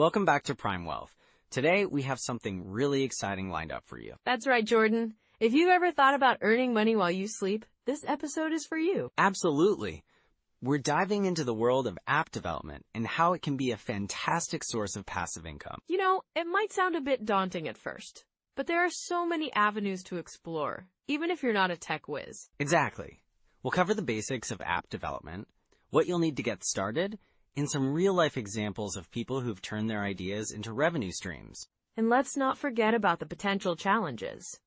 Welcome back to Prime Wealth. Today, we have something really exciting lined up for you. That's right, Jordan. If you've ever thought about earning money while you sleep, this episode is for you. Absolutely. We're diving into the world of app development and how it can be a fantastic source of passive income. You know, it might sound a bit daunting at first, but there are so many avenues to explore, even if you're not a tech whiz. Exactly. We'll cover the basics of app development, what you'll need to get started, and some real-life examples of people who've turned their ideas into revenue streams. And let's not forget about the potential challenges.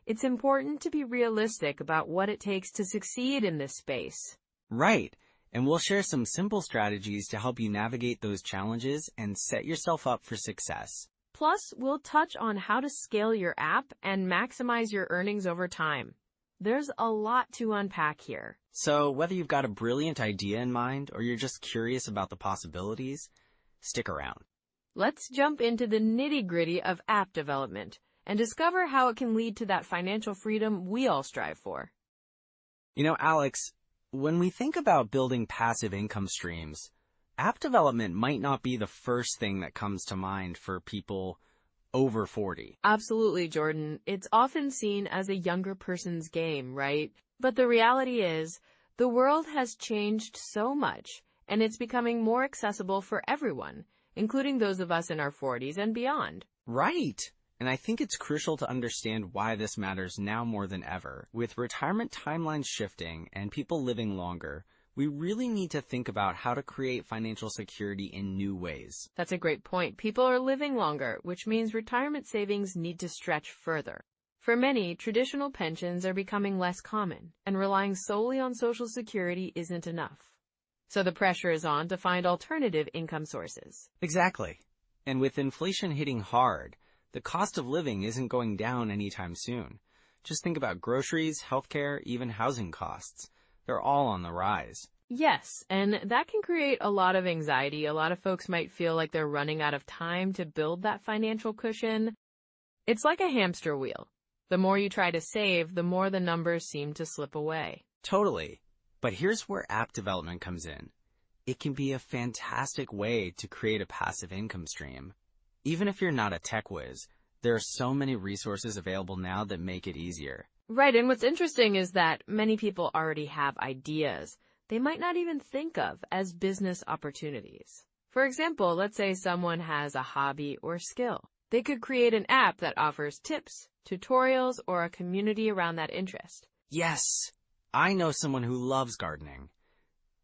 It's important to be realistic about what it takes to succeed in this space. Right. And we'll share some simple strategies to help you navigate those challenges and set yourself up for success. Plus, we'll touch on how to scale your app and maximize your earnings over time. There's a lot to unpack here. So whether you've got a brilliant idea in mind or you're just curious about the possibilities, stick around. Let's jump into the nitty-gritty of app development and discover how it can lead to that financial freedom we all strive for. You know, Alex, when we think about building passive income streams, app development might not be the first thing that comes to mind for people over 40. Absolutely, Jordan. It's often seen as a younger person's game, right? But the reality is, the world has changed so much, and it's becoming more accessible for everyone, including those of us in our 40s and beyond. Right. And I think it's crucial to understand why this matters now more than ever. With retirement timelines shifting and people living longer, we really need to think about how to create financial security in new ways. That's a great point. People are living longer, which means retirement savings need to stretch further. For many, traditional pensions are becoming less common, and relying solely on Social Security isn't enough. So the pressure is on to find alternative income sources. Exactly. And with inflation hitting hard, the cost of living isn't going down anytime soon. Just think about groceries, healthcare, even housing costs. They're all on the rise. Yes, and that can create a lot of anxiety. A lot of folks might feel like they're running out of time to build that financial cushion. It's like a hamster wheel. The more you try to save, the more the numbers seem to slip away. Totally. But here's where app development comes in. It can be a fantastic way to create a passive income stream. Even if you're not a tech whiz, there are so many resources available now that make it easier. Right, and what's interesting is that many people already have ideas they might not even think of as business opportunities. For example, let's say someone has a hobby or skill. They could create an app that offers tips, tutorials, or a community around that interest. Yes, I know someone who loves gardening.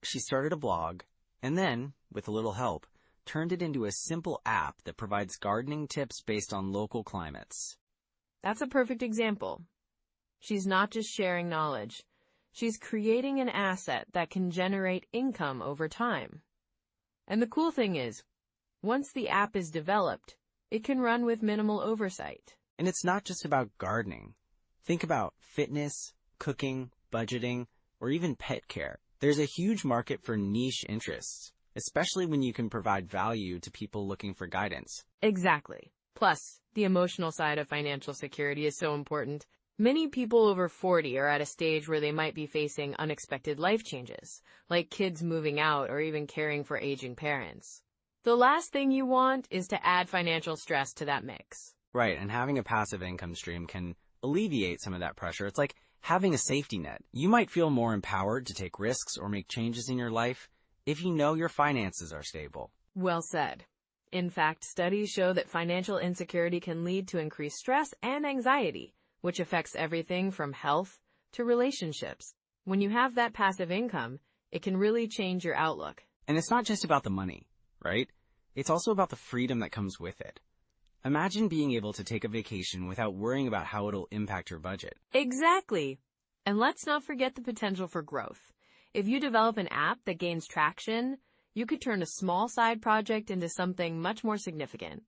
She started a blog, and then, with a little help, turned it into a simple app that provides gardening tips based on local climates. That's a perfect example. She's not just sharing knowledge. She's creating an asset that can generate income over time. And the cool thing is, once the app is developed, it can run with minimal oversight. And it's not just about gardening. Think about fitness, cooking, budgeting, or even pet care. There's a huge market for niche interests, especially when you can provide value to people looking for guidance. Exactly. Plus, the emotional side of financial security is so important. Many people over 40 are at a stage where they might be facing unexpected life changes, like kids moving out or even caring for aging parents. The last thing you want is to add financial stress to that mix. Right, and having a passive income stream can alleviate some of that pressure. It's like having a safety net. You might feel more empowered to take risks or make changes in your life if you know your finances are stable. Well said. In fact, studies show that financial insecurity can lead to increased stress and anxiety, which affects everything from health to relationships. When you have that passive income, it can really change your outlook. And it's not just about the money, right? It's also about the freedom that comes with it. Imagine being able to take a vacation without worrying about how it'll impact your budget. Exactly. And let's not forget the potential for growth. If you develop an app that gains traction, you could turn a small side project into something much more significant.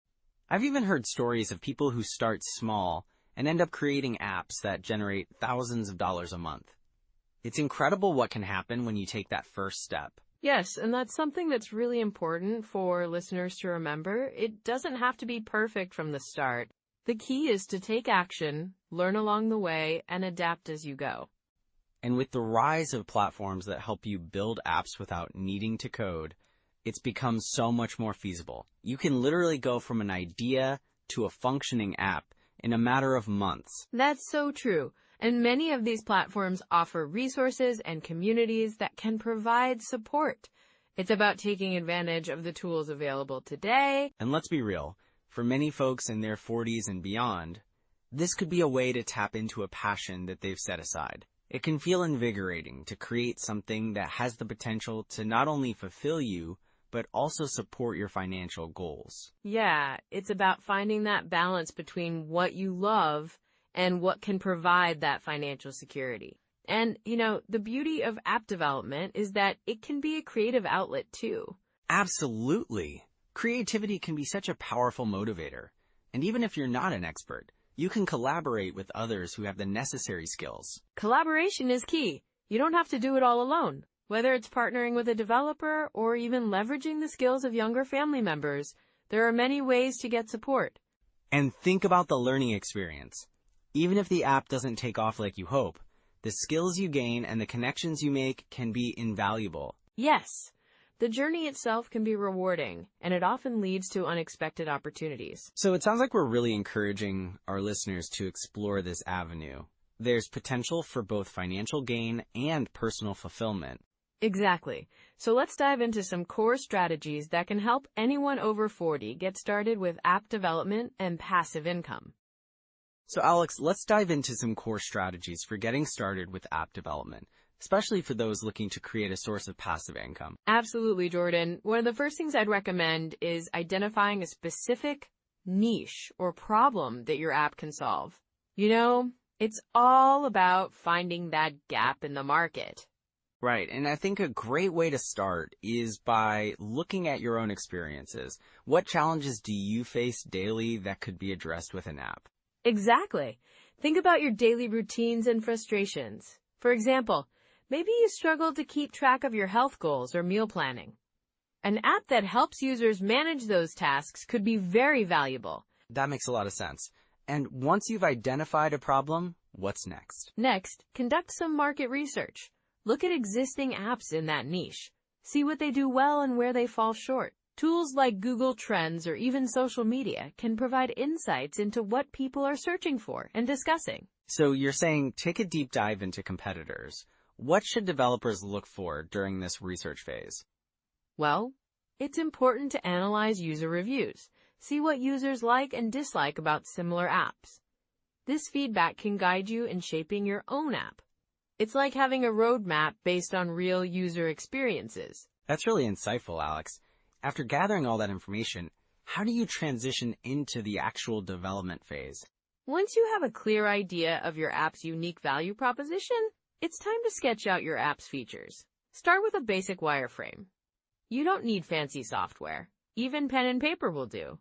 I've even heard stories of people who start small and end up creating apps that generate thousands of dollars a month. It's incredible what can happen when you take that first step. Yes, and that's something that's really important for listeners to remember. It doesn't have to be perfect from the start. The key is to take action, learn along the way, and adapt as you go. And with the rise of platforms that help you build apps without needing to code, it's become so much more feasible. You can literally go from an idea to a functioning app in a matter of months. That's so true. And many of these platforms offer resources and communities that can provide support. It's about taking advantage of the tools available today. And let's be real, for many folks in their 40s and beyond, this could be a way to tap into a passion that they've set aside. It can feel invigorating to create something that has the potential to not only fulfill you, but also support your financial goals. Yeah, it's about finding that balance between what you love and what can provide that financial security. And, the beauty of app development is that it can be a creative outlet too. Absolutely. Creativity can be such a powerful motivator. And even if you're not an expert, you can collaborate with others who have the necessary skills. Collaboration is key. You don't have to do it all alone. Whether it's partnering with a developer or even leveraging the skills of younger family members, there are many ways to get support. And think about the learning experience. Even if the app doesn't take off like you hope, the skills you gain and the connections you make can be invaluable. Yes, the journey itself can be rewarding, and it often leads to unexpected opportunities. So it sounds like we're really encouraging our listeners to explore this avenue. There's potential for both financial gain and personal fulfillment. Exactly. So let's dive into some core strategies that can help anyone over 40 get started with app development and passive income. So Alex, let's dive into some core strategies for getting started with app development, especially for those looking to create a source of passive income. Absolutely, Jordan. One of the first things I'd recommend is identifying a specific niche or problem that your app can solve. It's all about finding that gap in the market. Right, and I think a great way to start is by looking at your own experiences. What challenges do you face daily that could be addressed with an app? Exactly. Think about your daily routines and frustrations. For example, maybe you struggle to keep track of your health goals or meal planning. An app that helps users manage those tasks could be very valuable. That makes a lot of sense. And once you've identified a problem, what's next? Next, conduct some market research. Look at existing apps in that niche. See what they do well and where they fall short. Tools like Google Trends or even social media can provide insights into what people are searching for and discussing. So you're saying take a deep dive into competitors. What should developers look for during this research phase? Well, it's important to analyze user reviews. See what users like and dislike about similar apps. This feedback can guide you in shaping your own app. It's like having a roadmap based on real user experiences. That's really insightful, Alex. After gathering all that information, how do you transition into the actual development phase? Once you have a clear idea of your app's unique value proposition, it's time to sketch out your app's features. Start with a basic wireframe. You don't need fancy software. Even pen and paper will do.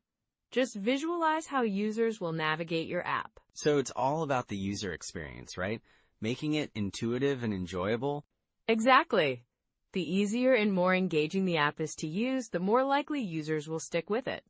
Just visualize how users will navigate your app. So it's all about the user experience, right? Making it intuitive and enjoyable? Exactly. The easier and more engaging the app is to use, the more likely users will stick with it.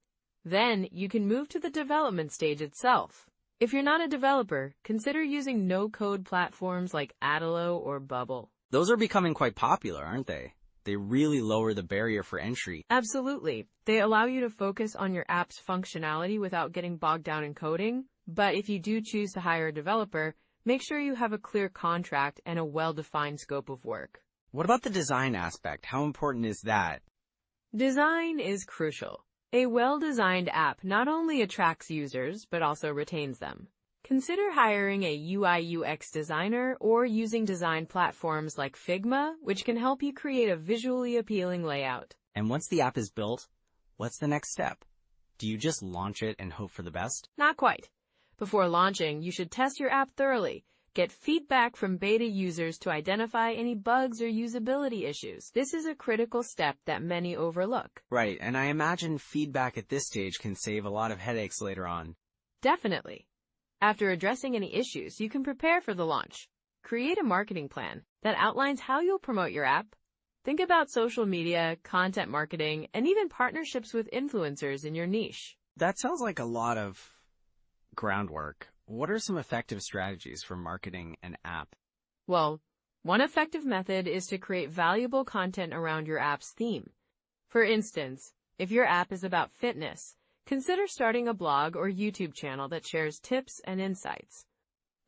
Then you can move to the development stage itself. If you're not a developer, consider using no-code platforms like Adalo or Bubble. Those are becoming quite popular, aren't they? They really lower the barrier for entry. Absolutely. They allow you to focus on your app's functionality without getting bogged down in coding. But if you do choose to hire a developer, make sure you have a clear contract and a well-defined scope of work. What about the design aspect? How important is that? Design is crucial. A well-designed app not only attracts users, but also retains them. Consider hiring a UI/UX designer or using design platforms like Figma, which can help you create a visually appealing layout. And once the app is built, what's the next step? Do you just launch it and hope for the best? Not quite. Before launching, you should test your app thoroughly. Get feedback from beta users to identify any bugs or usability issues. This is a critical step that many overlook. Right, and I imagine feedback at this stage can save a lot of headaches later on. Definitely. After addressing any issues, you can prepare for the launch. Create a marketing plan that outlines how you'll promote your app. Think about social media, content marketing, and even partnerships with influencers in your niche. That sounds like a lot of groundwork. What are some effective strategies for marketing an app? Well, one effective method is to create valuable content around your app's theme. For instance, if your app is about fitness, consider starting a blog or YouTube channel that shares tips and insights.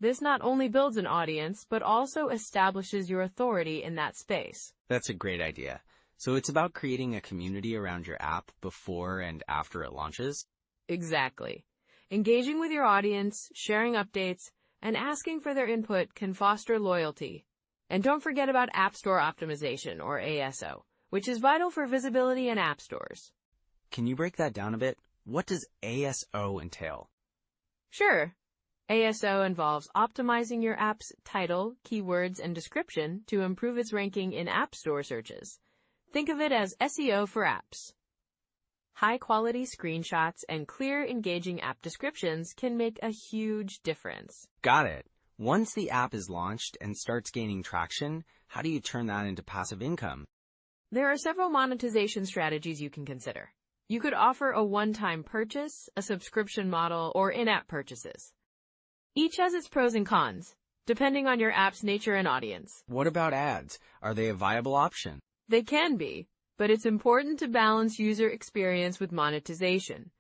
This not only builds an audience, but also establishes your authority in that space. That's a great idea. So it's about creating a community around your app before and after it launches? Exactly. Engaging with your audience, sharing updates, and asking for their input can foster loyalty. And don't forget about App Store Optimization, or ASO, which is vital for visibility in app stores. Can you break that down a bit? What does ASO entail? Sure. ASO involves optimizing your app's title, keywords, and description to improve its ranking in App Store searches. Think of it as SEO for apps. High-quality screenshots and clear, engaging app descriptions can make a huge difference. Got it. Once the app is launched and starts gaining traction, how do you turn that into passive income? There are several monetization strategies you can consider. You could offer a one-time purchase, a subscription model, or in-app purchases. Each has its pros and cons, depending on your app's nature and audience. What about ads? Are they a viable option? They can be, but it's important to balance user experience with monetization.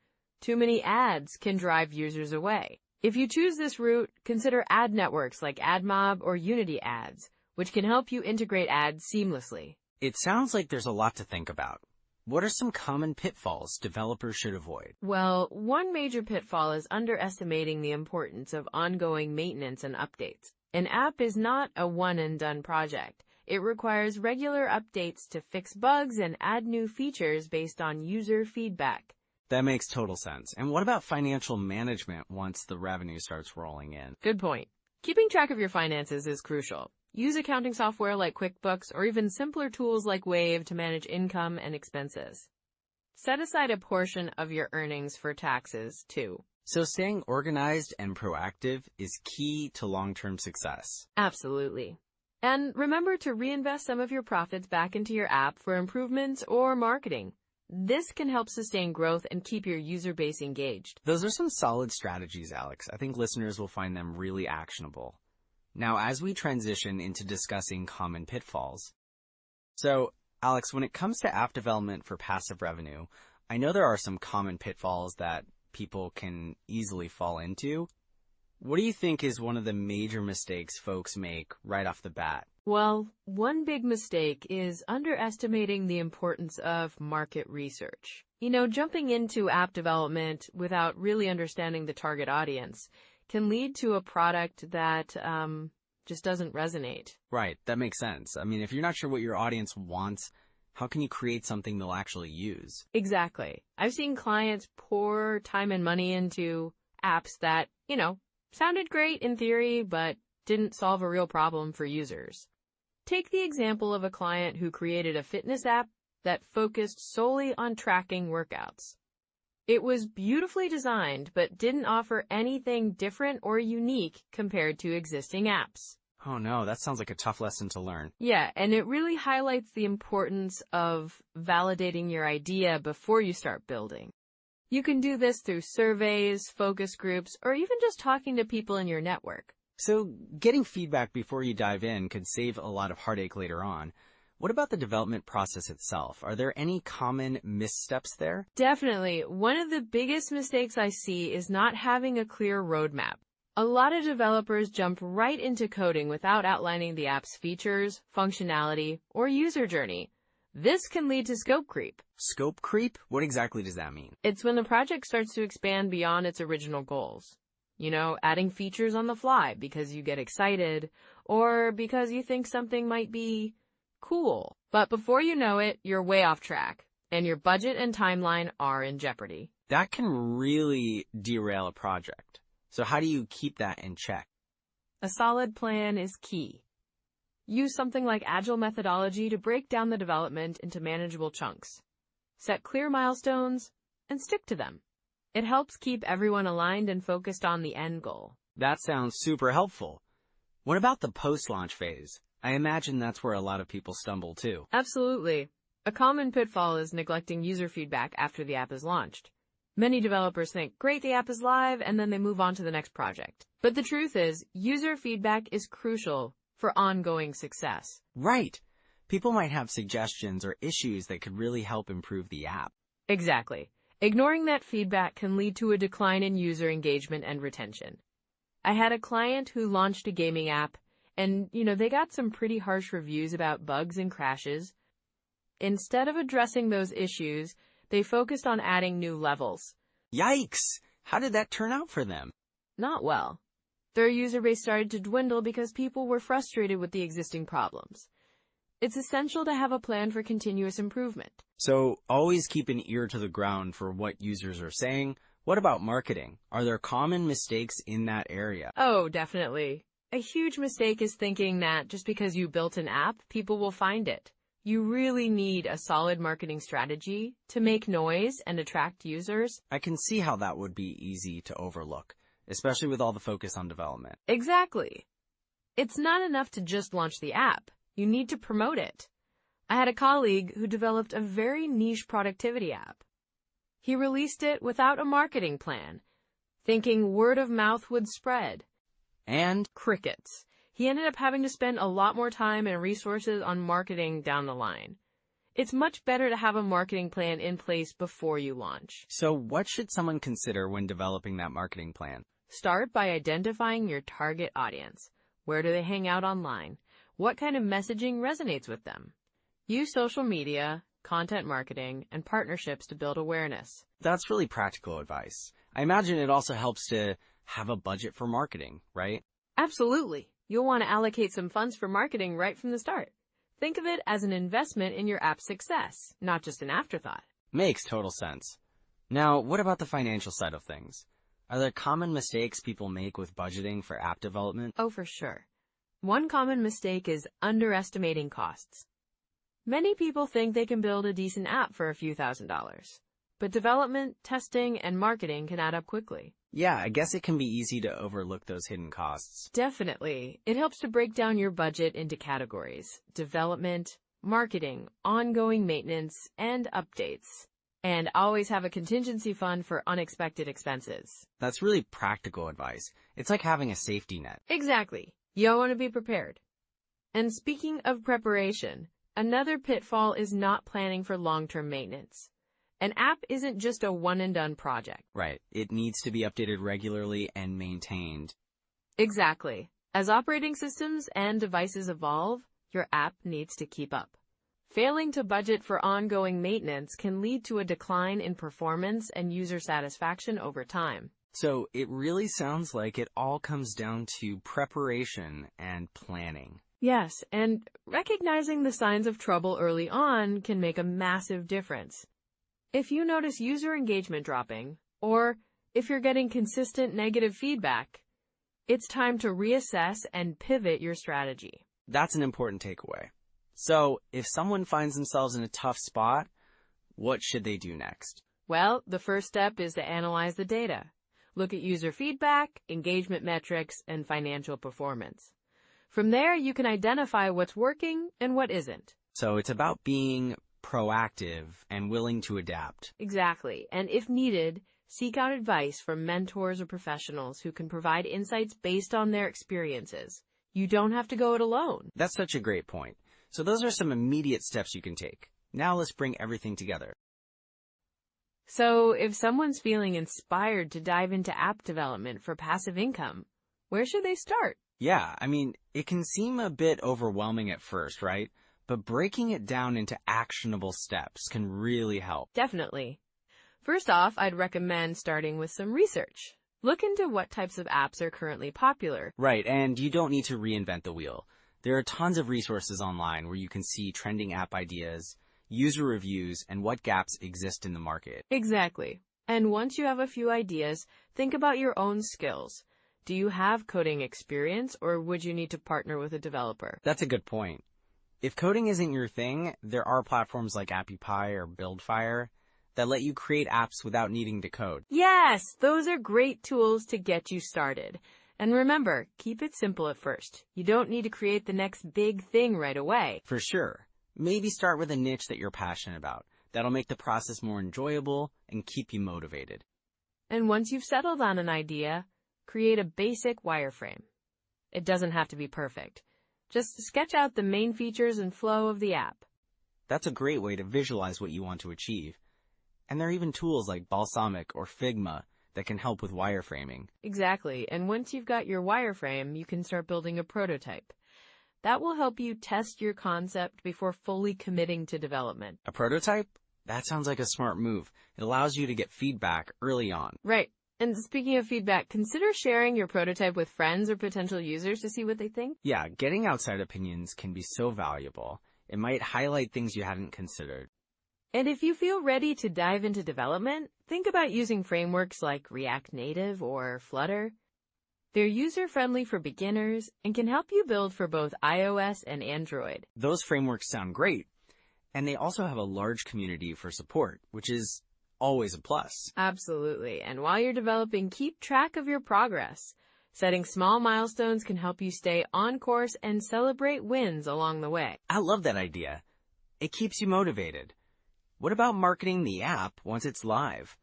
Too many ads can drive users away. If you choose this route, consider ad networks like AdMob or Unity Ads, which can help you integrate ads seamlessly. It sounds like there's a lot to think about. What are some common pitfalls developers should avoid? Well, one major pitfall is underestimating the importance of ongoing maintenance and updates. An app is not a one-and-done project. It requires regular updates to fix bugs and add new features based on user feedback. That makes total sense. And what about financial management once the revenue starts rolling in? Good point. Keeping track of your finances is crucial. Use accounting software like QuickBooks or even simpler tools like Wave to manage income and expenses. Set aside a portion of your earnings for taxes, too. So staying organized and proactive is key to long-term success. Absolutely. And remember to reinvest some of your profits back into your app for improvements or marketing. This can help sustain growth and keep your user base engaged. Those are some solid strategies, Alex. I think listeners will find them really actionable. Now, as we transition into discussing common pitfalls. So, Alex, when it comes to app development for passive revenue, I know there are some common pitfalls that people can easily fall into. What do you think is one of the major mistakes folks make right off the bat? Well, one big mistake is underestimating the importance of market research. Jumping into app development without really understanding the target audience can lead to a product that just doesn't resonate. Right, that makes sense. I mean, if you're not sure what your audience wants, how can you create something they'll actually use? Exactly. I've seen clients pour time and money into apps that, sounded great in theory, but didn't solve a real problem for users. Take the example of a client who created a fitness app that focused solely on tracking workouts. It was beautifully designed, but didn't offer anything different or unique compared to existing apps. Oh no, that sounds like a tough lesson to learn. Yeah, and it really highlights the importance of validating your idea before you start building. You can do this through surveys, focus groups, or even just talking to people in your network. So getting feedback before you dive in could save a lot of heartache later on. What about the development process itself? Are there any common missteps there? Definitely. One of the biggest mistakes I see is not having a clear roadmap. A lot of developers jump right into coding without outlining the app's features, functionality, or user journey. This can lead to scope creep. Scope creep? What exactly does that mean? It's when the project starts to expand beyond its original goals. Adding features on the fly because you get excited or because you think something might be cool. But before you know it, you're way off track and your budget and timeline are in jeopardy. That can really derail a project. So how do you keep that in check? A solid plan is key. Use something like Agile methodology to break down the development into manageable chunks. Set clear milestones and stick to them. It helps keep everyone aligned and focused on the end goal. That sounds super helpful. What about the post-launch phase? I imagine that's where a lot of people stumble too. Absolutely. A common pitfall is neglecting user feedback after the app is launched. Many developers think, great, the app is live, and then they move on to the next project. But the truth is, user feedback is crucial for ongoing success. Right. People might have suggestions or issues that could really help improve the app. Exactly. Ignoring that feedback can lead to a decline in user engagement and retention. I had a client who launched a gaming app, and, they got some pretty harsh reviews about bugs and crashes. Instead of addressing those issues, they focused on adding new levels. Yikes! How did that turn out for them? Not well. Their user base started to dwindle because people were frustrated with the existing problems. It's essential to have a plan for continuous improvement. So always keep an ear to the ground for what users are saying. What about marketing? Are there common mistakes in that area? Oh, definitely. A huge mistake is thinking that just because you built an app, people will find it. You really need a solid marketing strategy to make noise and attract users. I can see how that would be easy to overlook, especially with all the focus on development. Exactly. It's not enough to just launch the app. You need to promote it. I had a colleague who developed a very niche productivity app. He released it without a marketing plan, thinking word of mouth would spread. And crickets. He ended up having to spend a lot more time and resources on marketing down the line. It's much better to have a marketing plan in place before you launch. so what should someone consider when developing that marketing plan? Start by identifying your target audience. Where do they hang out online? What kind of messaging resonates with them? Use social media, content marketing, and partnerships to build awareness. That's really practical advice. I imagine it also helps to have a budget for marketing, right? Absolutely. You'll want to allocate some funds for marketing right from the start. Think of it as an investment in your app's success, not just an afterthought. Makes total sense. Now, what about the financial side of things? Are there common mistakes people make with budgeting for app development? Oh, for sure. One common mistake is underestimating costs. Many people think they can build a decent app for a few $1,000s, but development, testing, and marketing can add up quickly. Yeah, I guess it can be easy to overlook those hidden costs. Definitely. It helps to break down your budget into categories: development, marketing, ongoing maintenance, and updates. And always have a contingency fund for unexpected expenses. That's really practical advice. It's like having a safety net. Exactly. You want to be prepared. And speaking of preparation, another pitfall is not planning for long-term maintenance. An app isn't just a one-and-done project. Right. It needs to be updated regularly and maintained. Exactly. As operating systems and devices evolve, your app needs to keep up. Failing to budget for ongoing maintenance can lead to a decline in performance and user satisfaction over time. So it really sounds like it all comes down to preparation and planning. Yes, and recognizing the signs of trouble early on can make a massive difference. If you notice user engagement dropping, or if you're getting consistent negative feedback, it's time to reassess and pivot your strategy. That's an important takeaway. So if someone finds themselves in a tough spot, what should they do next? Well, the first step is to analyze the data. Look at user feedback, engagement metrics, and financial performance. From there, you can identify what's working and what isn't. So it's about being proactive and willing to adapt. Exactly. And if needed, seek out advice from mentors or professionals who can provide insights based on their experiences. You don't have to go it alone. That's such a great point. So those are some immediate steps you can take. Now let's bring everything together. So if someone's feeling inspired to dive into app development for passive income, where should they start? Yeah, it can seem a bit overwhelming at first, right? But breaking it down into actionable steps can really help. Definitely. First off, I'd recommend starting with some research. Look into what types of apps are currently popular. Right, and you don't need to reinvent the wheel. There are tons of resources online where you can see trending app ideas, user reviews, and what gaps exist in the market. Exactly. And once you have a few ideas, think about your own skills. Do you have coding experience, or would you need to partner with a developer? That's a good point. If coding isn't your thing, there are platforms like AppyPie or BuildFire that let you create apps without needing to code. Yes, those are great tools to get you started. And remember, keep it simple at first. You don't need to create the next big thing right away. For sure. Maybe start with a niche that you're passionate about. That'll make the process more enjoyable and keep you motivated. And once you've settled on an idea, create a basic wireframe. It doesn't have to be perfect. Just sketch out the main features and flow of the app. That's a great way to visualize what you want to achieve. And there are even tools like Balsamic or Figma that can help with wireframing. Exactly, and once you've got your wireframe, you can start building a prototype. That will help you test your concept before fully committing to development. A prototype? That sounds like a smart move. It allows you to get feedback early on. Right. And speaking of feedback, consider sharing your prototype with friends or potential users to see what they think. Yeah, getting outside opinions can be so valuable. It might highlight things you hadn't considered. And if you feel ready to dive into development, think about using frameworks like React Native or Flutter. They're user-friendly for beginners and can help you build for both iOS and Android. Those frameworks sound great. And they also have a large community for support, which is always a plus. Absolutely. And while you're developing, keep track of your progress. Setting small milestones can help you stay on course and celebrate wins along the way. I love that idea. It keeps you motivated. What about marketing the app once it's live?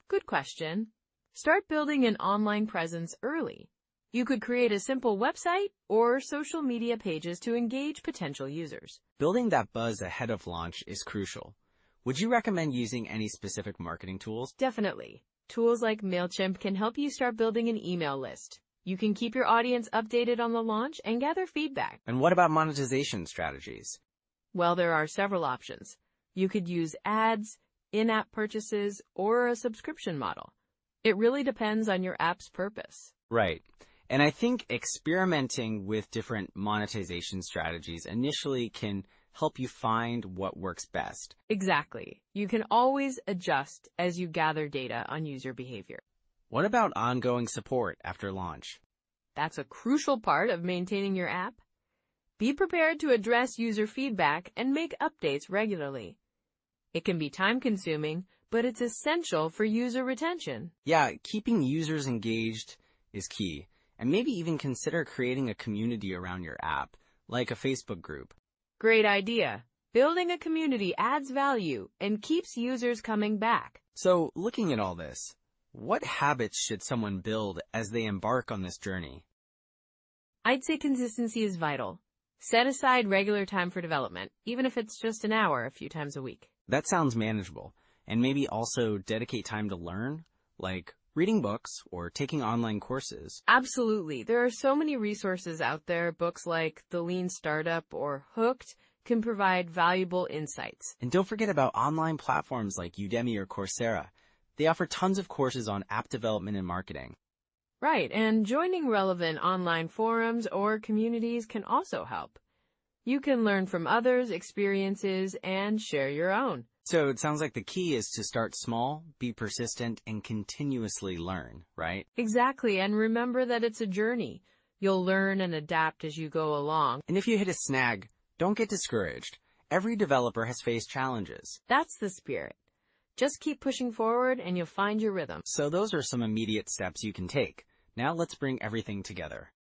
Good question. Start building an online presence early. You could create a simple website or social media pages to engage potential users. Building that buzz ahead of launch is crucial. Would you recommend using any specific marketing tools? Definitely. Tools like MailChimp can help you start building an email list. You can keep your audience updated on the launch and gather feedback. And what about monetization strategies? Well, there are several options. You could use ads, in-app purchases, or a subscription model. It really depends on your app's purpose. Right. And I think experimenting with different monetization strategies initially can help you find what works best. Exactly. You can always adjust as you gather data on user behavior. What about ongoing support after launch? That's a crucial part of maintaining your app. Be prepared to address user feedback and make updates regularly. It can be time-consuming, but it's essential for user retention. Yeah, keeping users engaged is key. And maybe even consider creating a community around your app, like a Facebook group. Great idea. Building a community adds value and keeps users coming back. So, looking at all this, what habits should someone build as they embark on this journey? I'd say consistency is vital. Set aside regular time for development, even if it's just an hour a few times a week. That sounds manageable. And maybe also dedicate time to learn, like reading books or taking online courses. Absolutely. There are so many resources out there. Books like The Lean Startup or Hooked can provide valuable insights. And don't forget about online platforms like Udemy or Coursera. They offer tons of courses on app development and marketing. Right, and joining relevant online forums or communities can also help. You can learn from others' experiences and share your own. So it sounds like the key is to start small, be persistent, and continuously learn, right? Exactly, and remember that it's a journey. You'll learn and adapt as you go along. And if you hit a snag, don't get discouraged. Every developer has faced challenges. That's the spirit. Just keep pushing forward and you'll find your rhythm. So those are some immediate steps you can take. Now let's bring everything together.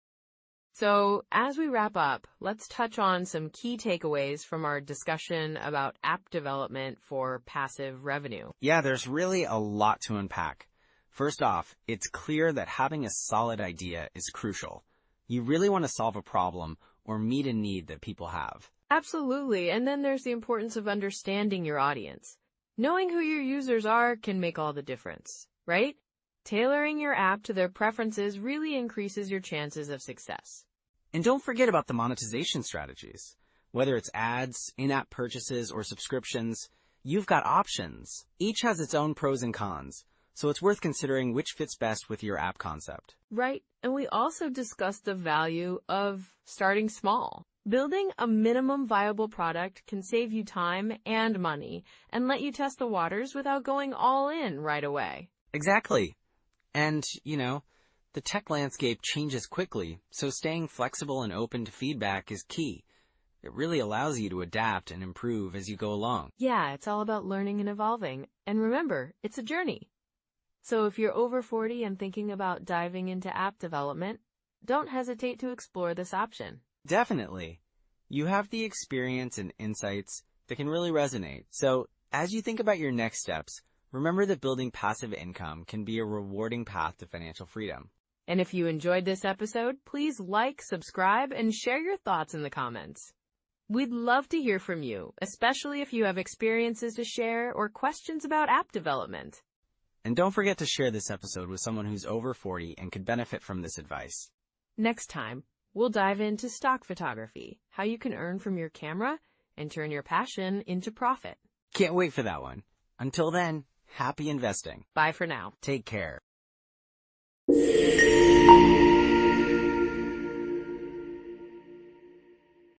So, as we wrap up, let's touch on some key takeaways from our discussion about app development for passive revenue. Yeah, there's really a lot to unpack. First off, it's clear that having a solid idea is crucial. You really want to solve a problem or meet a need that people have. Absolutely, and then there's the importance of understanding your audience. Knowing who your users are can make all the difference, right? Tailoring your app to their preferences really increases your chances of success. And don't forget about the monetization strategies. Whether it's ads, in-app purchases, or subscriptions, you've got options. Each has its own pros and cons, so it's worth considering which fits best with your app concept. Right, and we also discussed the value of starting small. Building a minimum viable product can save you time and money and let you test the waters without going all in right away. Exactly. And, the tech landscape changes quickly, so staying flexible and open to feedback is key. It really allows you to adapt and improve as you go along. Yeah, it's all about learning and evolving. And remember, it's a journey. So if you're over 40 and thinking about diving into app development, don't hesitate to explore this option. Definitely. You have the experience and insights that can really resonate. So as you think about your next steps, remember that building passive income can be a rewarding path to financial freedom. And if you enjoyed this episode, please like, subscribe, and share your thoughts in the comments. We'd love to hear from you, especially if you have experiences to share or questions about app development. And don't forget to share this episode with someone who's over 40 and could benefit from this advice. Next time, we'll dive into stock photography, how you can earn from your camera and turn your passion into profit. Can't wait for that one. Until then, happy investing. Bye for now. Take care.